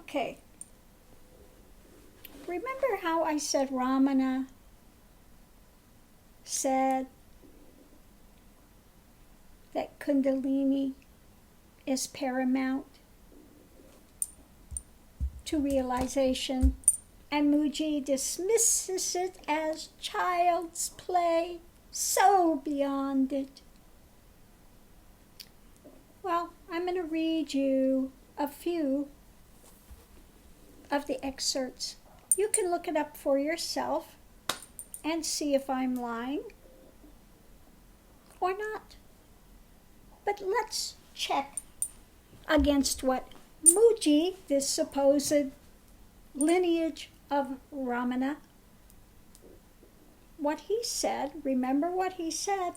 Okay. Remember how I said Ramana said that Kundalini is paramount to realization, and Muji dismisses it as child's play, so beyond it. Well, I'm going to read you a few of the excerpts. You can look it up for yourself and see if I'm lying or not. But let's check against what Muji, this supposed lineage of Ramana, what he said. Remember what he said?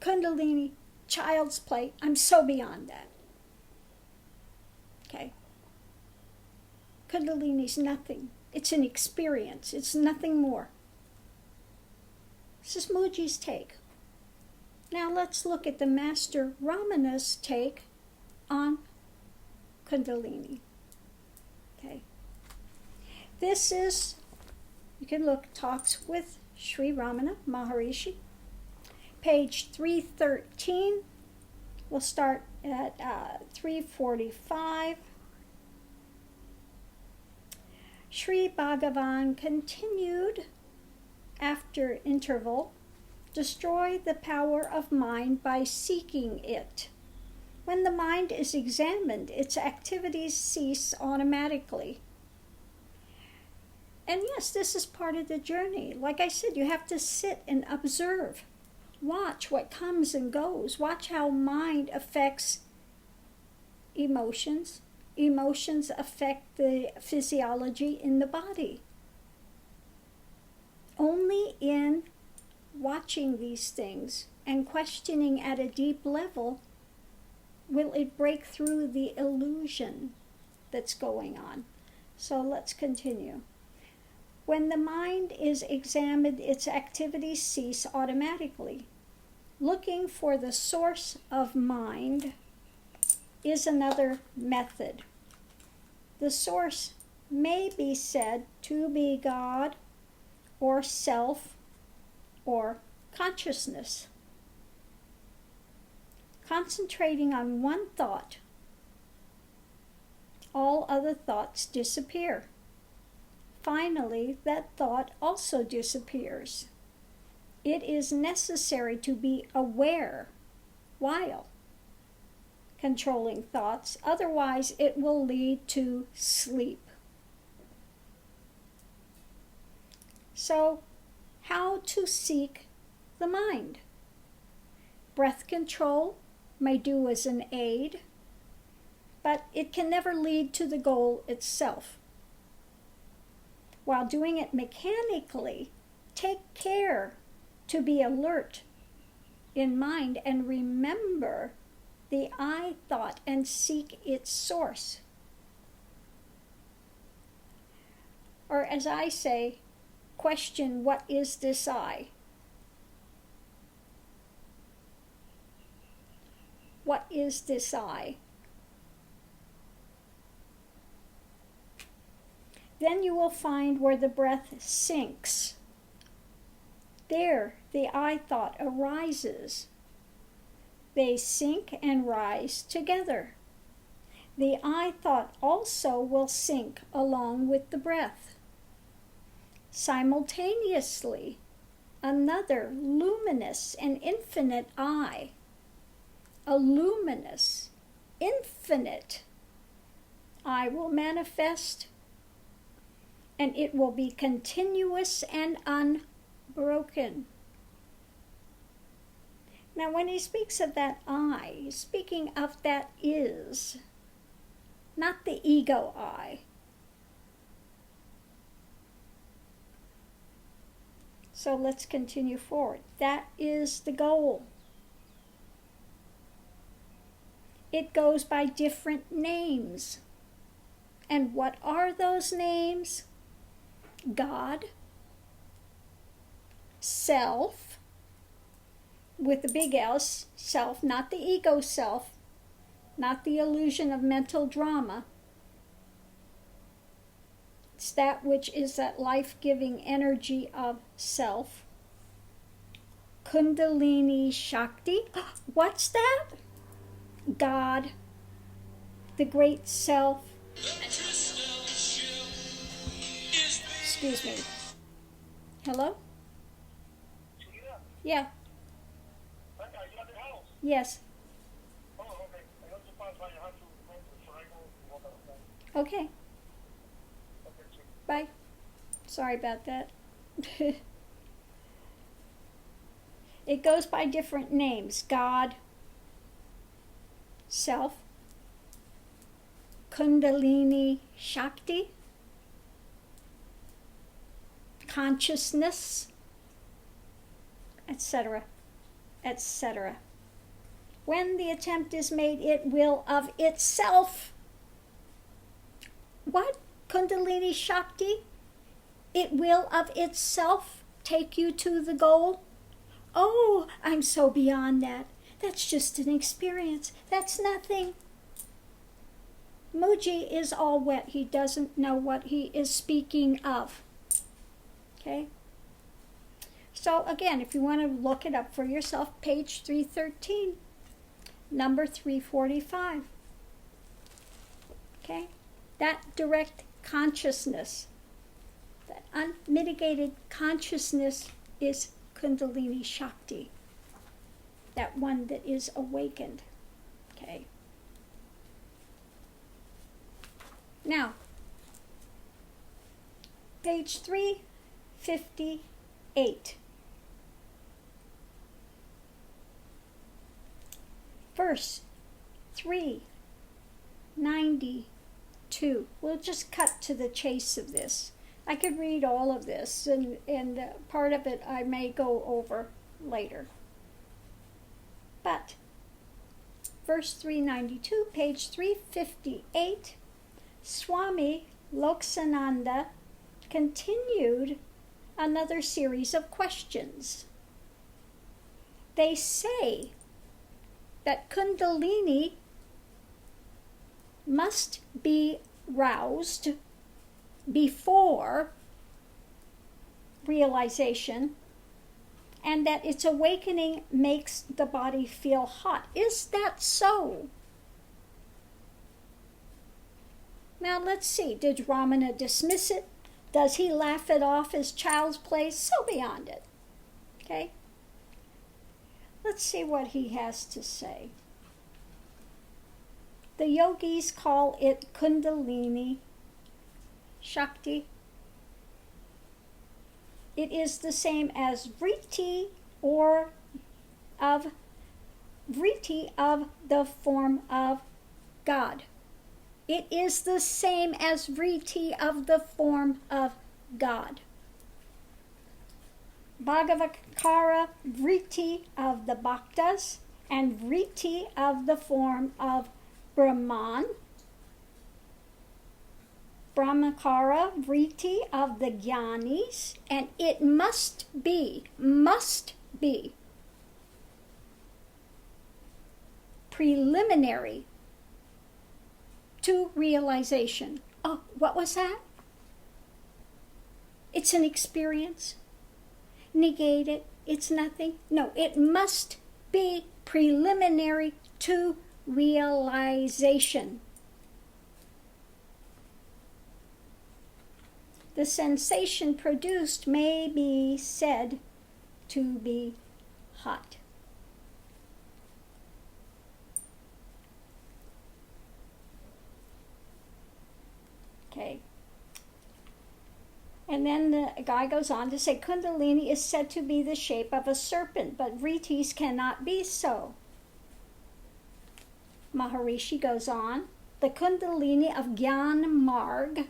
Kundalini, child's play. I'm so beyond that. Okay. Kundalini's nothing. It's an experience. It's nothing more. This is Muji's take. Now let's look at the Master Ramana's take on Kundalini. Okay. This is, you can look, Talks with Sri Ramana Maharishi, page 313. We'll start at 345. Sri Bhagavan continued after interval, destroy the power of mind by seeking it. When the mind is examined, its activities cease automatically. And yes, this is part of the journey. Like I said, you have to sit and observe. Watch what comes and goes. Watch how mind affects emotions. Emotions affect the physiology in the body. Only in watching these things and questioning at a deep level will it break through the illusion that's going on. So let's continue. When the mind is examined, its activities cease automatically. Looking for the source of mind is another method. The source may be said to be God or self or consciousness. Concentrating on one thought, all other thoughts disappear. Finally, that thought also disappears. It is necessary to be aware while controlling thoughts, otherwise it will lead to sleep. So, how to seek the mind? Breath control may do as an aid, but it can never lead to the goal itself. While doing it mechanically, take care to be alert in mind and remember the I thought and seek its source. Or as I say, question, what is this I? What is this I? Then you will find where the breath sinks. There, the I thought arises. They sink and rise together. The I thought also will sink along with the breath. Simultaneously, another luminous and infinite I, a luminous, infinite I will manifest, and it will be continuous and unbroken. Now, when he speaks of that I, he's speaking of that is, not the ego I. So let's continue forward. That is the goal. It goes by different names. And what are those names? God, self, with the big S, self, not the ego self, not the illusion of mental drama, It's that which is that life-giving energy of self. Kundalini Shakti. What's that? God, the great self. Excuse me. Hello? Yeah. Yes. Okay. Bye. Sorry about that. It goes by different names. God, self, Kundalini Shakti, consciousness, etc., etc. When the attempt is made, it will of itself. What? Kundalini Shakti? It will of itself take you to the goal? Oh, I'm so beyond that. That's just an experience. That's nothing. Muji is all wet. He doesn't know what he is speaking of. Okay? So again, if you want to look it up for yourself, page 313, number 345. Okay? That direct consciousness, that unmitigated consciousness is Kundalini Shakti, that one that is awakened. Okay. Now, page 358. Verse 392. We'll just cut to the chase of this. I could read all of this, and part of it I may go over later. But, verse 392, page 358, Swami Loksananda continued another series of questions. They say that Kundalini must be roused before realization, and that its awakening makes the body feel hot. Is that so? Now let's see, did Ramana dismiss it? Does he laugh it off as child's play? So beyond it. Okay? Let's see what he has to say. The yogis call it Kundalini Shakti. It is the same as vritti or of vritti of the form of God. It is the same as vritti of the form of God. Bhagavakara vritti of the bhaktas and vritti of the form of Brahman. Brahmakara vritti of the jnanis, and it must be preliminary to realization. Oh, what was that? It's an experience. Negate it. It's nothing. No, it must be preliminary to realization. The sensation produced may be said to be hot. Okay. And then the guy goes on to say, Kundalini is said to be the shape of a serpent, but vrittis cannot be so. Maharishi goes on, the Kundalini of Gyan Marg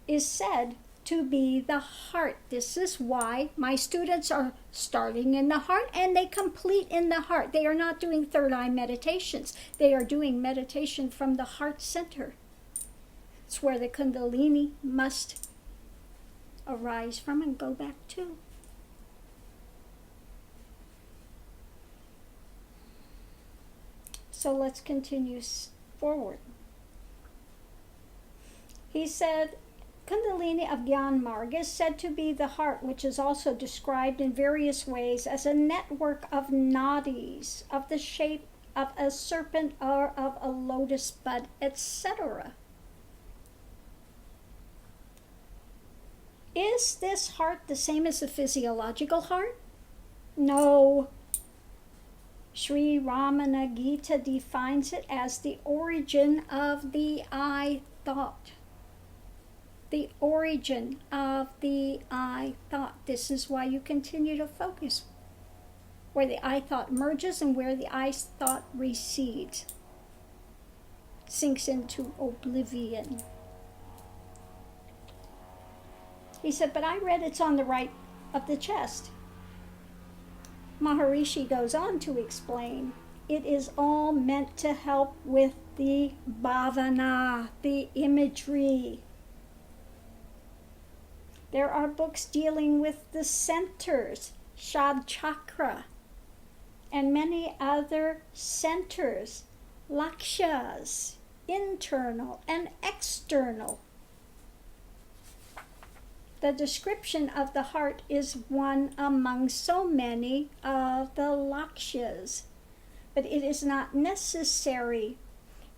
is said to be the heart. This is why my students are starting in the heart and they complete in the heart. They are not doing third eye meditations. They are doing meditation from the heart center. It's where the Kundalini must arise from and go back to. So let's continue forward. He said, Kundalini of Gyan Marg is said to be the heart, which is also described in various ways as a network of nadis of the shape of a serpent or of a lotus bud, etc. Is this heart the same as the physiological heart? No. Sri Ramana Gita defines it as the origin of the I thought. The origin of the I thought. This is why you continue to focus where the I thought merges and where the I thought recedes, sinks into oblivion. He said, but I read it's on the right of the chest. Maharishi goes on to explain, it is all meant to help with the bhavana, the imagery. There are books dealing with the centers, Shad Chakra, and many other centers, lakshas, internal and external. The description of the heart is one among so many of the lakshas, but it is not necessary.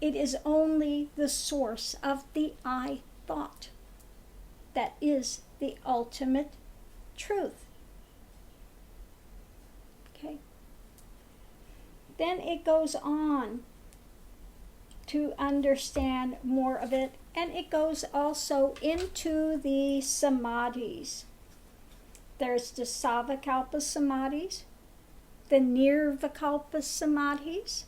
It is only the source of the I thought. That is the ultimate truth. Okay. Then it goes on to understand more of it, and it goes also into the samadhis. There's the Savakalpa samadhis, the Nirvikalpa samadhis.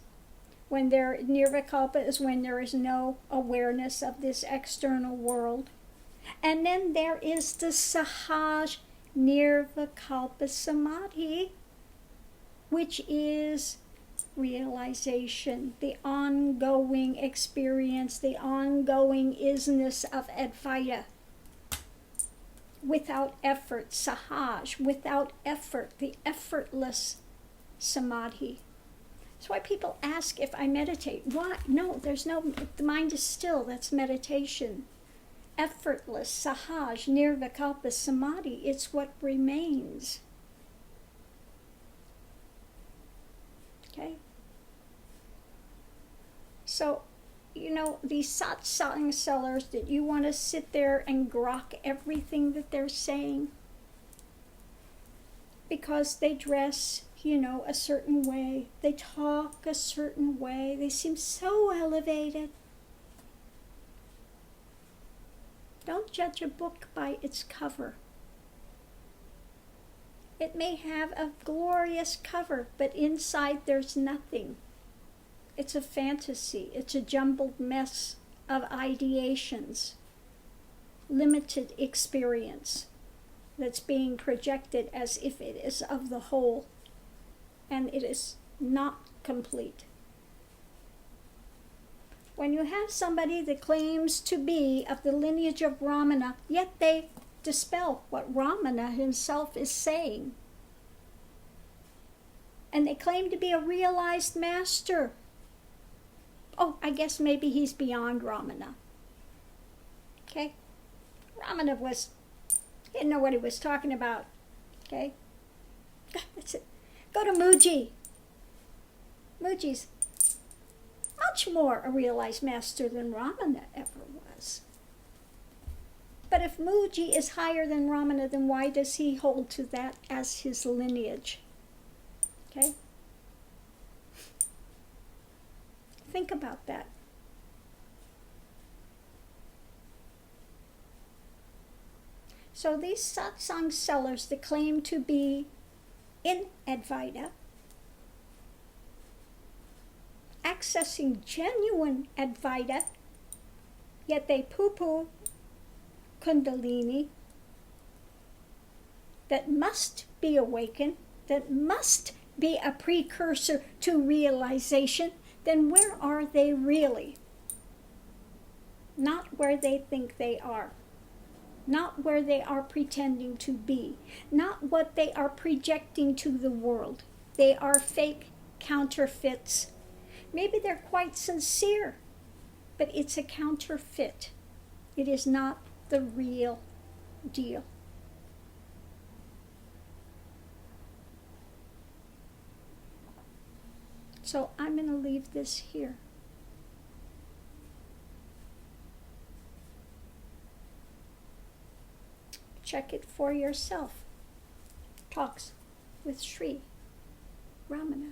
When Nirvikalpa is when there is no awareness of this external world. And then there is the Sahaj Nirvikalpa samadhi, which is realization, the ongoing experience, the ongoing isness of Advaita. Without effort, Sahaj, without effort, the effortless samadhi. That's why people ask if I meditate. Why? No, the mind is still, that's meditation. Effortless, Sahaj, Nirvikalpa samadhi, it's what remains. Okay? So, these satsang sellers that you want to sit there and grok everything that they're saying because they dress, a certain way, they talk a certain way, they seem so elevated. Don't judge a book by its cover. It may have a glorious cover, but inside there's nothing. It's a fantasy. It's a jumbled mess of ideations, limited experience that's being projected as if it is of the whole, and it is not complete. When you have somebody that claims to be of the lineage of Ramana, yet they dispel what Ramana himself is saying, and they claim to be a realized master. Oh, I guess maybe he's beyond Ramana. Okay? Ramana he didn't know what he was talking about. Okay? That's it. Go to Mooji. Mooji's much more a realized master than Ramana ever was. But if Mooji is higher than Ramana, then why does he hold to that as his lineage? Okay? Think about that. So these satsang sellers that claim to be in Advaita, accessing genuine Advaita, yet they poo-poo Kundalini that must be awakened, that must be a precursor to realization, then where are they really? Not where they think they are. Not where they are pretending to be. Not what they are projecting to the world. They are fake counterfeits. Maybe they're quite sincere, but it's a counterfeit. It is not the real deal. So I'm going to leave this here. Check it for yourself. Talks with Sri Ramana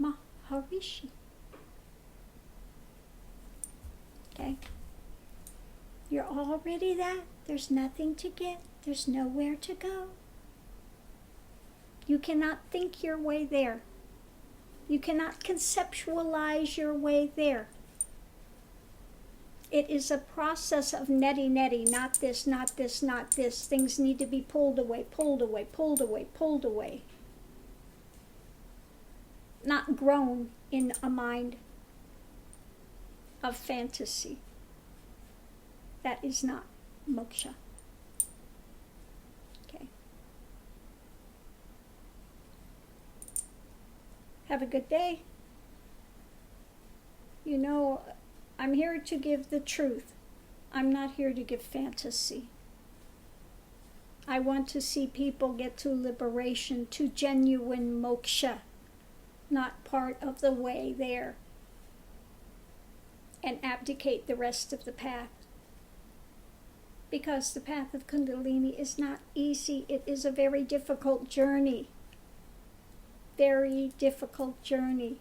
Maharishi. Okay? You're already that. There's nothing to get. There's nowhere to go. You cannot think your way there. You cannot conceptualize your way there. It is a process of neti, not this, not this, not this. Things need to be pulled away, pulled away, pulled away, pulled away. Not grown in a mind of fantasy. That is not moksha. Okay. Have a good day. You know, I'm here to give the truth. I'm not here to give fantasy. I want to see people get to liberation, to genuine moksha, not part of the way there, and abdicate the rest of the path. Because the path of Kundalini is not easy. It is a very difficult journey. Very difficult journey.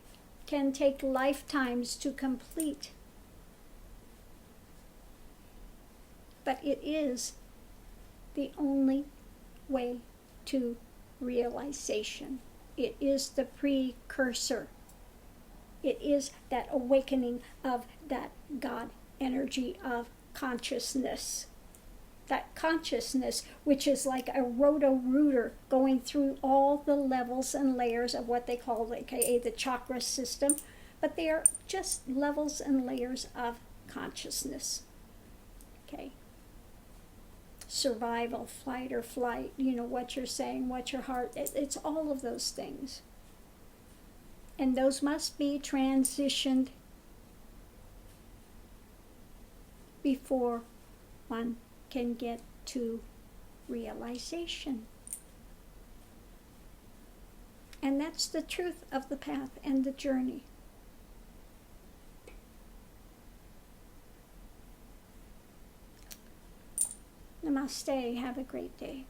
Can take lifetimes to complete. But it is the only way to realization. It is the precursor. It is that awakening of that God energy of consciousness. That consciousness, which is like a roto-rooter going through all the levels and layers of what they call, aka the chakra system, but they are just levels and layers of consciousness. Okay. Survival, flight or flight, you know, what you're saying, what your heart, it's all of those things. And those must be transitioned before one can get to realization. And that's the truth of the path and the journey. Namaste. Have a great day.